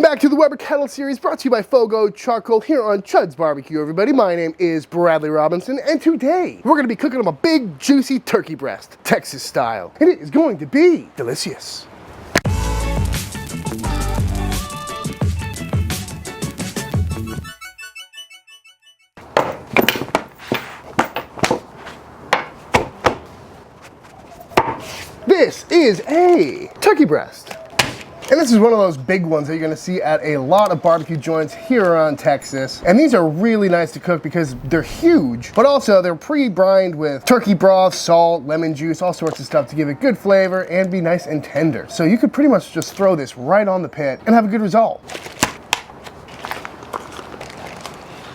Welcome back to the Weber Kettle Series, brought to you by FOGO Charcoal here on Chuds BBQ, everybody. My name is Bradley Robinson, and today we're going to be cooking up a big, juicy turkey breast, Texas style. And it is going to be delicious. This is a turkey breast. And this is one of those big ones that you're gonna see at a lot of barbecue joints here around Texas. And these are really nice to cook because they're huge, but also they're pre-brined with turkey broth, salt, lemon juice, all sorts of stuff to give it good flavor and be nice and tender. So you could pretty much just throw this right on the pit and have a good result.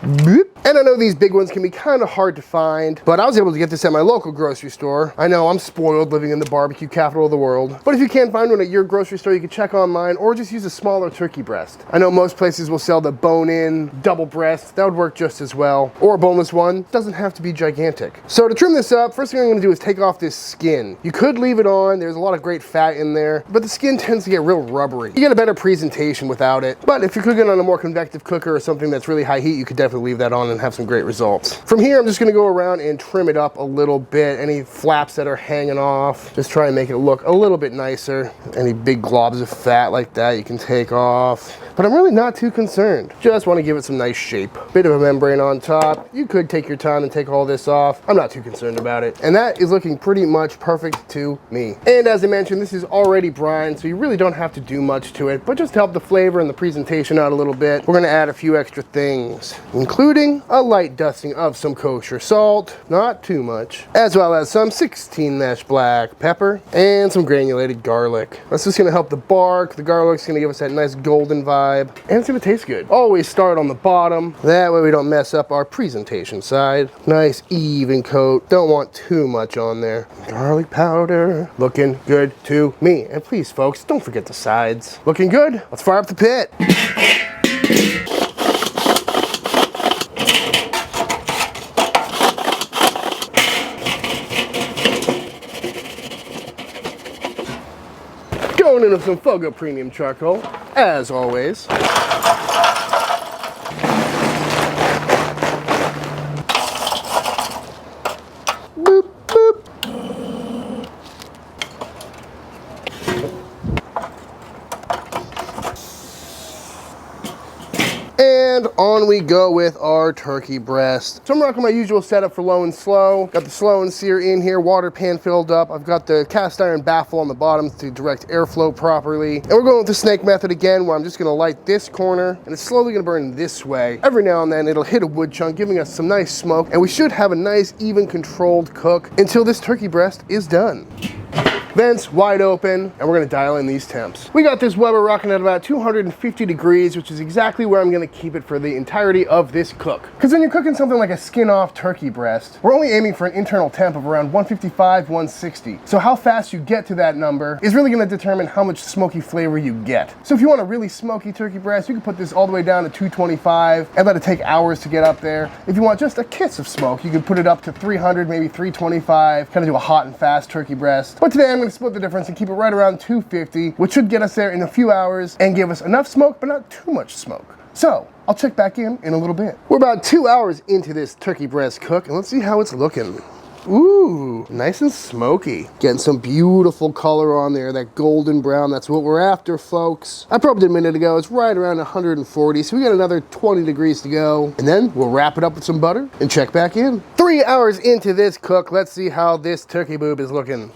Boop. And I know these big ones can be kind of hard to find, but I was able to get this at my local grocery store. I know I'm spoiled living in the barbecue capital of the world, but if you can't find one at your grocery store, you can check online or just use a smaller turkey breast. I know most places will sell the bone-in double breast. That would work just as well. Or a boneless one. Doesn't have to be gigantic. So to trim this up, first thing I'm gonna do is take off this skin. You could leave it on. There's a lot of great fat in there, but the skin tends to get real rubbery. You get a better presentation without it. But if you're cooking on a more convective cooker or something that's really high heat, you could definitely leave that on and have some great results. From here, I'm just gonna go around and trim it up a little bit. Any flaps that are hanging off, just try and make it look a little bit nicer. Any big globs of fat like that you can take off. But I'm really not too concerned. Just wanna give it some nice shape. Bit of a membrane on top. You could take your time and take all this off. I'm not too concerned about it. And that is looking pretty much perfect to me. And as I mentioned, this is already brined, so you really don't have to do much to it, but just to help the flavor and the presentation out a little bit, we're gonna add a few extra things, including a light dusting of some kosher salt, not too much, as well as some 16 mesh black pepper and some granulated garlic. That's just gonna help the bark. The garlic's gonna give us that nice golden vibe, and it's gonna taste good. Always start on the bottom, that way we don't mess up our presentation side. Nice even coat, don't want too much on there. Garlic powder, looking good to me. And please folks, don't forget the sides. Looking good, let's fire up the pit. Going in with some FOGO premium charcoal, as always. Boop, boop. And on we go with our turkey breast. So I'm rocking my usual setup for low and slow. Got the slow and sear in here, water pan filled up. I've got the cast iron baffle on the bottom to direct airflow properly. And we're going with the snake method again, where I'm just gonna light this corner and it's slowly gonna burn this way. Every now and then it'll hit a wood chunk, giving us some nice smoke, and we should have a nice, even controlled cook until this turkey breast is done. Vents wide open, and we're gonna dial in these temps. We got this Weber rocking at about 250 degrees, which is exactly where I'm gonna keep it for the entirety of this cook. Because when you're cooking something like a skin-off turkey breast, we're only aiming for an internal temp of around 155, 160. So how fast you get to that number is really gonna determine how much smoky flavor you get. So if you want a really smoky turkey breast, you can put this all the way down to 225 and let it take hours to get up there. If you want just a kiss of smoke, you can put it up to 300, maybe 325, kind of do a hot and fast turkey breast. But today I'm gonna split the difference and keep it right around 250, which should get us there in a few hours and give us enough smoke, but not too much smoke. So I'll check back in a little bit. We're about 2 hours into this turkey breast cook, and let's see how it's looking. Ooh, nice and smoky. Getting some beautiful color on there, that golden brown, that's what we're after, folks. I probed it a minute ago, it's right around 140, so we got another 20 degrees to go. And then we'll wrap it up with some butter and check back in. 3 hours into this cook, let's see how this turkey boob is looking.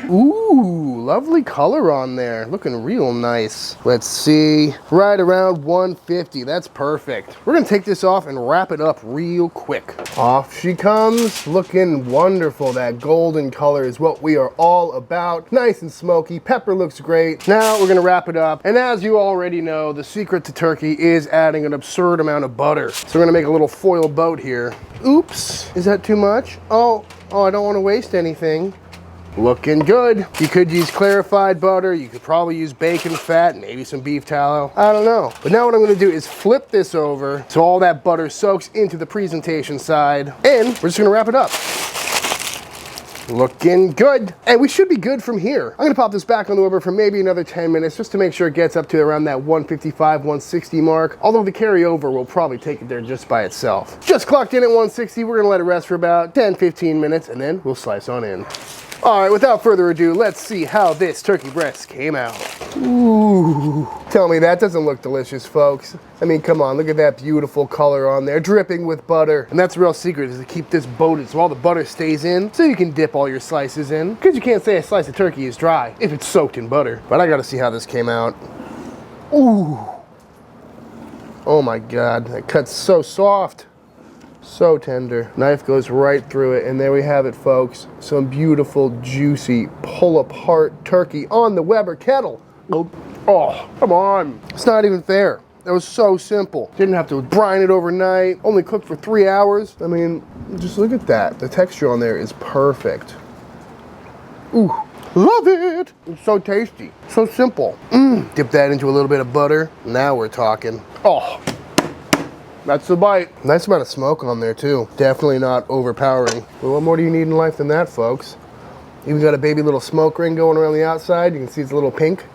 Ooh, lovely color on there. Looking real nice. Let's see, right around 150. That's perfect. We're gonna take this off and wrap it up real quick. Off she comes, looking wonderful. That golden color is what we are all about. Nice and smoky, pepper looks great. Now we're gonna wrap it up. And as you already know, the secret to turkey is adding an absurd amount of butter. So we're gonna make a little foil boat here. Oops, is that too much? Oh, I don't wanna waste anything. Looking good. You could use clarified butter. You could probably use bacon fat, maybe some beef tallow. I don't know. But now what I'm gonna do is flip this over so all that butter soaks into the presentation side, and we're just gonna wrap it up. Looking good. And we should be good from here. I'm gonna pop this back on the Weber for maybe another 10 minutes just to make sure it gets up to around that 155, 160 mark. Although the carryover will probably take it there just by itself. Just clocked in at 160. We're gonna let it rest for about 10, 15 minutes and then we'll slice on in. All right, without further ado, let's see how this turkey breast came out. Ooh, tell me that doesn't look delicious, folks. I mean, come on, look at that beautiful color on there, dripping with butter. And that's the real secret, is to keep this boated so all the butter stays in, so you can dip all your slices in. Because you can't say a slice of turkey is dry if it's soaked in butter. But I gotta see how this came out. Ooh. Oh my God, that cut's so soft. So tender. Knife goes right through it, and there we have it, folks. Some beautiful, juicy, pull-apart turkey on the Weber kettle. Oh, come on. It's not even fair. That was so simple. Didn't have to brine it overnight. Only cooked for 3 hours. I mean, just look at that. The texture on there is perfect. Ooh, love it. It's so tasty. So simple. Dip that into a little bit of butter. Now we're talking. Oh. That's the bite. Nice amount of smoke on there too. Definitely not overpowering. But what more do you need in life than that, folks? Even got a baby little smoke ring going around the outside. You can see it's a little pink.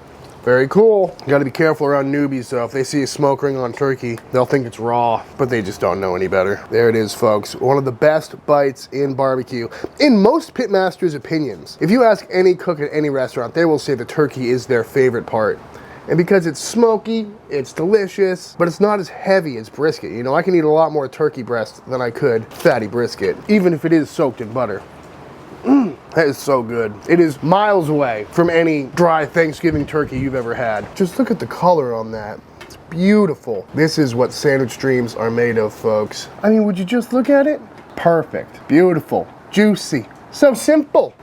Very cool. You gotta be careful around newbies though. If they see a smoke ring on turkey, they'll think it's raw, but they just don't know any better. There it is, folks. One of the best bites in barbecue. In most pitmasters' opinions, if you ask any cook at any restaurant, they will say the turkey is their favorite part. And because it's smoky, it's delicious, but it's not as heavy as brisket. You know, I can eat a lot more turkey breast than I could fatty brisket, even if it is soaked in butter. That is so good. It is miles away from any dry Thanksgiving turkey you've ever had. Just look at the color on that. It's beautiful. This is what sandwich dreams are made of, folks. I mean, would you just look at it? Perfect, beautiful, juicy, so simple.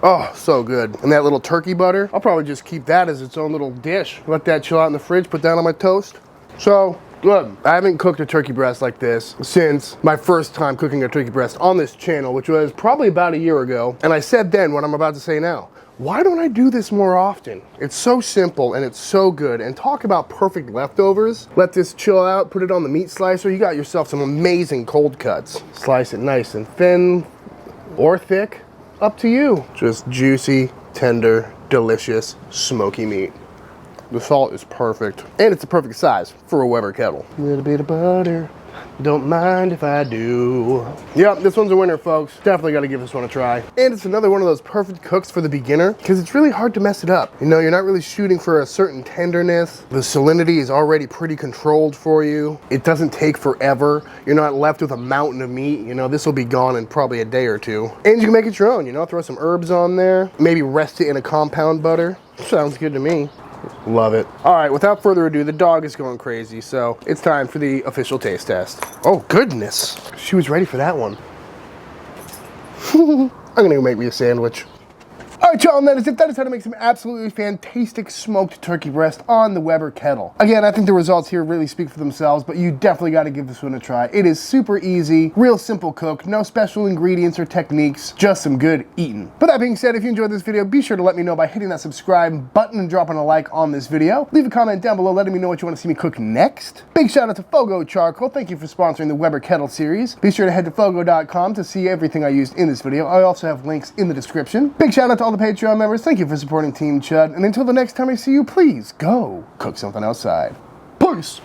Oh, so good. And that little turkey butter, I'll probably just keep that as its own little dish. Let that chill out in the fridge, put that on my toast. So good. I haven't cooked a turkey breast like this since my first time cooking a turkey breast on this channel, which was probably about a year ago. And I said then what I'm about to say now. Why don't I do this more often? It's so simple and it's so good. And talk about perfect leftovers. Let this chill out, put it on the meat slicer. You got yourself some amazing cold cuts. Slice it nice and thin or thick. Up to you. Just juicy, tender, delicious, smoky meat. The salt is perfect. And it's the perfect size for a Weber kettle. A little bit of butter. Don't mind if I do. Yep, this one's a winner, folks. Definitely got to give this one a try. And it's another one of those perfect cooks for the beginner because it's really hard to mess it up. You know, you're not really shooting for a certain tenderness. The salinity is already pretty controlled for you. It doesn't take forever. You're not left with a mountain of meat. You know, this will be gone in probably a day or two. And you can make it your own, you know, throw some herbs on there. Maybe rest it in a compound butter. Sounds good to me. Love it. All right, without further ado, the dog is going crazy, so it's time for the official taste test. Oh, goodness. She was ready for that one. I'm gonna go make me a sandwich. All right, y'all, and that is it. That is how to make some absolutely fantastic smoked turkey breast on the Weber kettle. Again, I think the results here really speak for themselves, but you definitely got to give this one a try. It is super easy, real simple cook, no special ingredients or techniques, just some good eating. But that being said, if you enjoyed this video, be sure to let me know by hitting that subscribe button and dropping a like on this video. Leave a comment down below letting me know what you want to see me cook next. Big shout out to FOGO Charcoal. Thank you for sponsoring the Weber Kettle series. Be sure to head to FOGO.com to see everything I used in this video. I also have links in the description. Big shout out to all the Patreon members. Thank you for supporting Team Chud. And until the next time I see you, please go cook something outside. Peace.